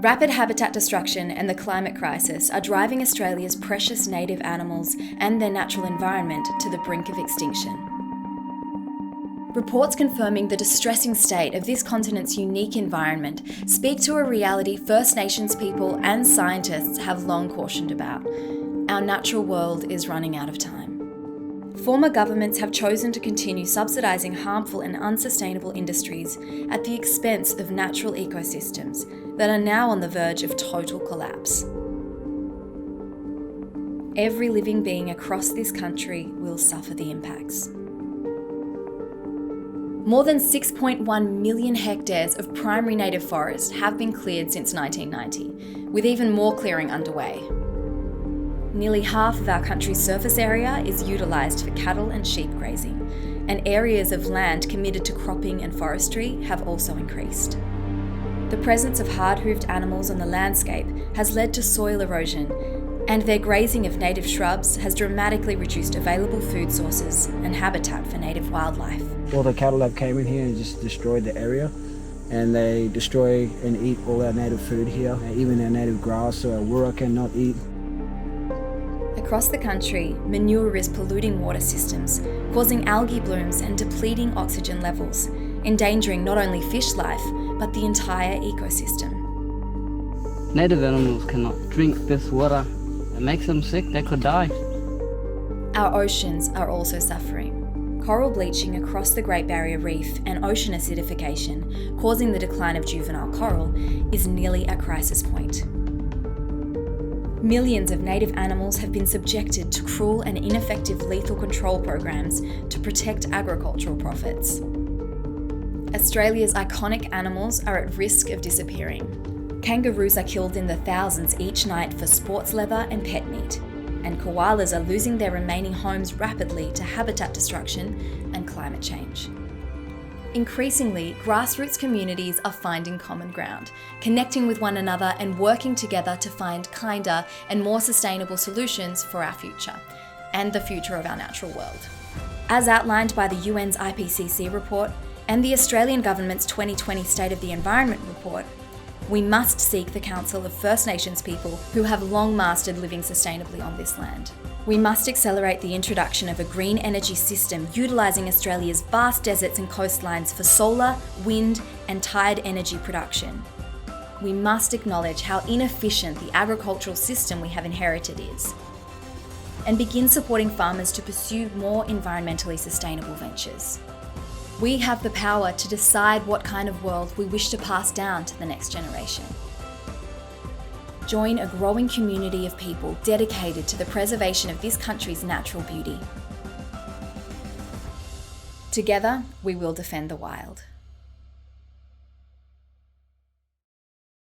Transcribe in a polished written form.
Rapid habitat destruction and the climate crisis are driving Australia's precious native animals and their natural environment to the brink of extinction. Reports confirming the distressing state of this continent's unique environment speak to a reality First Nations people and scientists have long cautioned about. Our natural world is running out of time. Former governments have chosen to continue subsidising harmful and unsustainable industries at the expense of natural ecosystems that are now on the verge of total collapse. Every living being across this country will suffer the impacts. More than 6.1 million hectares of primary native forest have been cleared since 1990, with even more clearing underway. Nearly half of our country's surface area is utilised for cattle and sheep grazing, and areas of land committed to cropping and forestry have also increased. The presence of hard-hooved animals on the landscape has led to soil erosion, and their grazing of native shrubs has dramatically reduced available food sources and habitat for native wildlife. All the cattle that came in here and just destroyed the area, and they destroy and eat all our native food here, even our native grass, so our wurra cannot eat. Across the country, manure is polluting water systems, causing algae blooms and depleting oxygen levels, endangering not only fish life, but the entire ecosystem. Native animals cannot drink this water. It makes them sick, they could die. Our oceans are also suffering. Coral bleaching across the Great Barrier Reef and ocean acidification, causing the decline of juvenile coral, is nearly at crisis point. Millions of native animals have been subjected to cruel and ineffective lethal control programs to protect agricultural profits. Australia's iconic animals are at risk of disappearing. Kangaroos are killed in the thousands each night for sports leather and pet meat, and koalas are losing their remaining homes rapidly to habitat destruction and climate change. Increasingly, grassroots communities are finding common ground, connecting with one another and working together to find kinder and more sustainable solutions for our future and the future of our natural world. As outlined by the UN's IPCC report and the Australian Government's 2020 State of the Environment report, we must seek the counsel of First Nations people who have long mastered living sustainably on this land. We must accelerate the introduction of a green energy system utilising Australia's vast deserts and coastlines for solar, wind and tide energy production. We must acknowledge how inefficient the agricultural system we have inherited is, and begin supporting farmers to pursue more environmentally sustainable ventures. We have the power to decide what kind of world we wish to pass down to the next generation. Join a growing community of people dedicated to the preservation of this country's natural beauty. Together, we will defend the wild.